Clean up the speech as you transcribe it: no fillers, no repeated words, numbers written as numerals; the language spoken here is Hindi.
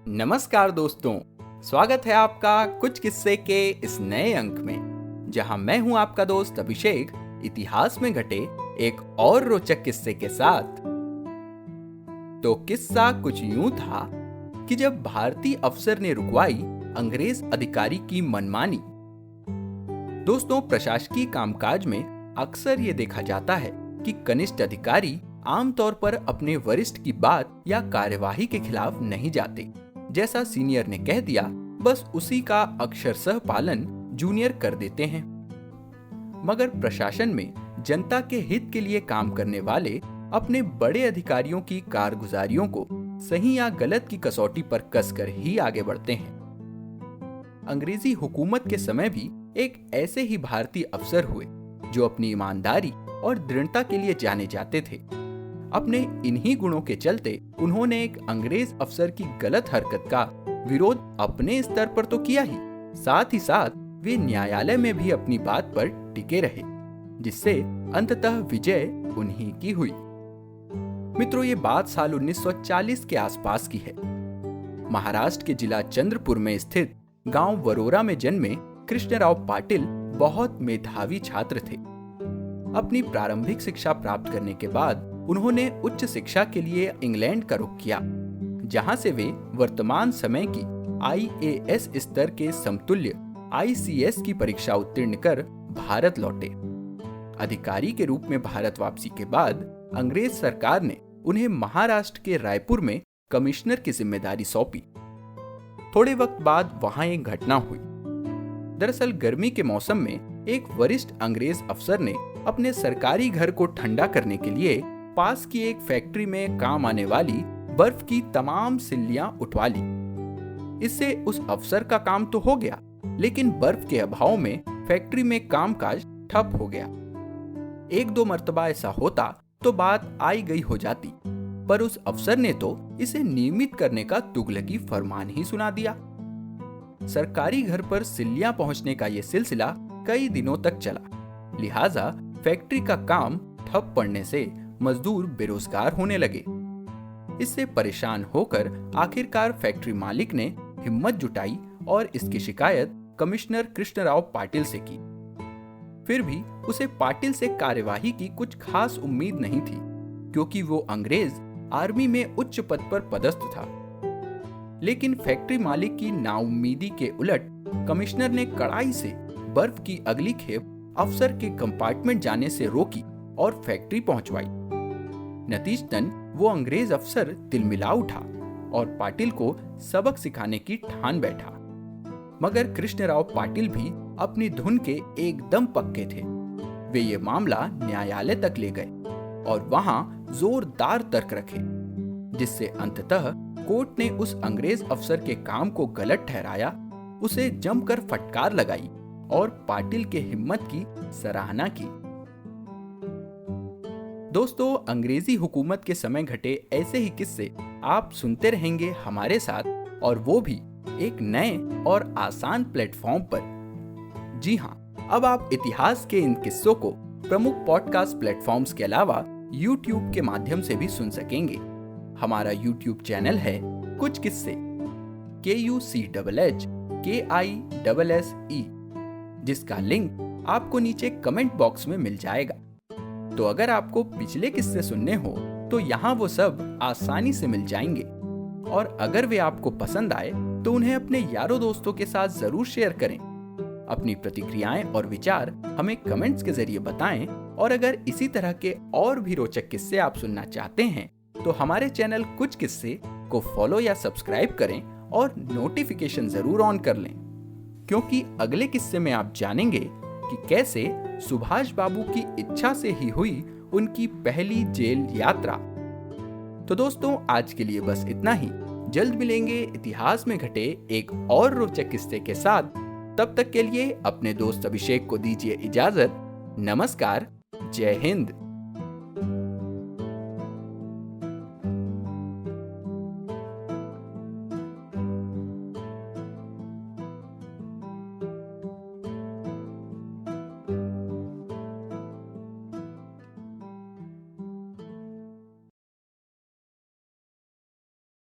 नमस्कार दोस्तों, स्वागत है आपका कुछ किस्से के इस नए अंक में, जहां मैं हूं आपका दोस्त अभिषेक इतिहास में घटे एक और रोचक किस्से के साथ। तो किस्सा कुछ यूं था कि जब भारतीय अफसर ने रुकवाई अंग्रेज अधिकारी की मनमानी। दोस्तों, प्रशासकीय कामकाज में अक्सर ये देखा जाता है कि कनिष्ठ अधिकारी आमतौर पर अपने वरिष्ठ की बात या कार्यवाही के खिलाफ नहीं जाते। जैसा सीनियर ने कह दिया, बस उसी का अक्षरशः पालन जूनियर कर देते हैं। मगर प्रशासन में जनता के हित के लिए काम करने वाले अपने बड़े अधिकारियों की कारगुजारियों को सही या गलत की कसौटी पर कसकर ही आगे बढ़ते हैं। अंग्रेजी हुकूमत के समय भी एक ऐसे ही भारतीय अफसर हुए जो अपनी ईमानदारी और दृढ़ता के लिए जाने जाते थे। अपने इन्हीं गुणों के चलते उन्होंने एक अंग्रेज अफसर की गलत हरकत का विरोध अपने स्तर पर तो किया ही, साथ ही साथ वे न्यायालय में भी अपनी बात पर टिके रहे, जिससे अंततः विजय उन्हीं की हुई। मित्रों, ये बात साल 1940 के आसपास की है। महाराष्ट्र के जिला चंद्रपुर में स्थित गांव वरोरा में जन्मे कृष्णराव पाटिल बहुत मेधावी छात्र थे। अपनी प्रारंभिक शिक्षा प्राप्त करने के बाद उन्होंने उच्च शिक्षा के लिए इंग्लैंड का रुख किया, जहां से वे वर्तमान समय की IAS स्तर के समतुल्य ICS की परीक्षा उत्तीर्ण कर भारत लौटे। अधिकारी के रूप में भारत वापसी के बाद अंग्रेज सरकार ने उन्हें महाराष्ट्र के रायपुर में कमिश्नर की जिम्मेदारी सौंपी। थोड़े वक्त बाद वहां एक घटना हुई। दरअसल गर्मी के मौसम में एक वरिष्ठ अंग्रेज अफसर ने अपने सरकारी घर को ठंडा करने के लिए पास की एक फैक्ट्री में काम आने वाली बर्फ की तमाम सिल्लियां उठवा ली। इससे उस अफसर का काम तो हो गया, लेकिन बर्फ के अभाव में फैक्ट्री में कामकाज ठप हो गया। एक दो मर्तबा ऐसा होता तो बात आई गई हो जाती, पर उस अफसर ने तो इसे नियमित करने का तुगलकी फरमान ही सुना दिया। सरकारी घर पर सिल्लियां पहुंचने का यह सिलसिला कई दिनों तक चला। लिहाजा फैक्ट्री का काम ठप पड़ने से मजदूर बेरोजगार होने लगे। इससे परेशान होकर आखिरकार फैक्ट्री मालिक ने हिम्मत जुटाई और इसकी शिकायत कमिश्नर कृष्णराव पाटिल से की। फिर भी उसे पाटिल से कार्यवाही की कुछ खास उम्मीद नहीं थी, क्योंकि वो अंग्रेज आर्मी में उच्च पद पर पदस्थ था। लेकिन फैक्ट्री मालिक की नाउम्मीदी के उलट कमिश्नर ने कड़ाई से बर्फ की अगली खेप अफसर के कंपार्टमेंट जाने से रोकी और फैक्ट्री पहुंचवाई। नतीजतन वो अंग्रेज अफसर तिलमिला उठा और पाटिल को सबक सिखाने की ठान बैठा। मगर कृष्णराव पाटिल भी अपनी धुन के एकदम पक्के थे। वे ये मामला न्यायालय तक ले गए और वहां जोरदार तर्क रखे, जिससे अंततः कोर्ट ने उस अंग्रेज अफसर के काम को गलत ठहराया, उसे जमकर फटकार लगाई और पाटिल के हिम्मत की सराहना की। दोस्तों, अंग्रेजी हुकूमत के समय घटे ऐसे ही किस्से आप सुनते रहेंगे हमारे साथ, और वो भी एक नए और आसान प्लेटफॉर्म पर। जी हाँ, अब आप इतिहास के इन किस्सों को प्रमुख पॉडकास्ट प्लेटफॉर्म्स के अलावा YouTube के माध्यम से भी सुन सकेंगे। हमारा YouTube चैनल है कुछ किस्से, KUCHHKISSE, जिसका लिंक आपको नीचे कमेंट बॉक्स में मिल जाएगा। तो अगर आपको पिछले किस्से सुनने हो तो यहाँ वो सब आसानी से मिल जाएंगे, और अगर वे आपको पसंद आए तो उन्हें अपने यारों दोस्तों के साथ जरूर शेयर करें। अपनी प्रतिक्रियाएं और विचार हमें कमेंट्स के जरिए बताएं, और अगर इसी तरह के और भी रोचक किस्से आप सुनना चाहते हैं तो हमारे चैनल कुछ किस्से को फॉलो या सब्सक्राइब करें और नोटिफिकेशन जरूर ऑन कर लें, क्योंकि अगले किस्से में आप जानेंगे कि कैसे सुभाष बाबू की इच्छा से ही हुई उनकी पहली जेल यात्रा। तो दोस्तों, आज के लिए बस इतना ही। जल्द मिलेंगे इतिहास में घटे एक और रोचक किस्से के साथ। तब तक के लिए अपने दोस्त अभिषेक को दीजिए इजाजत। नमस्कार, जय हिंद।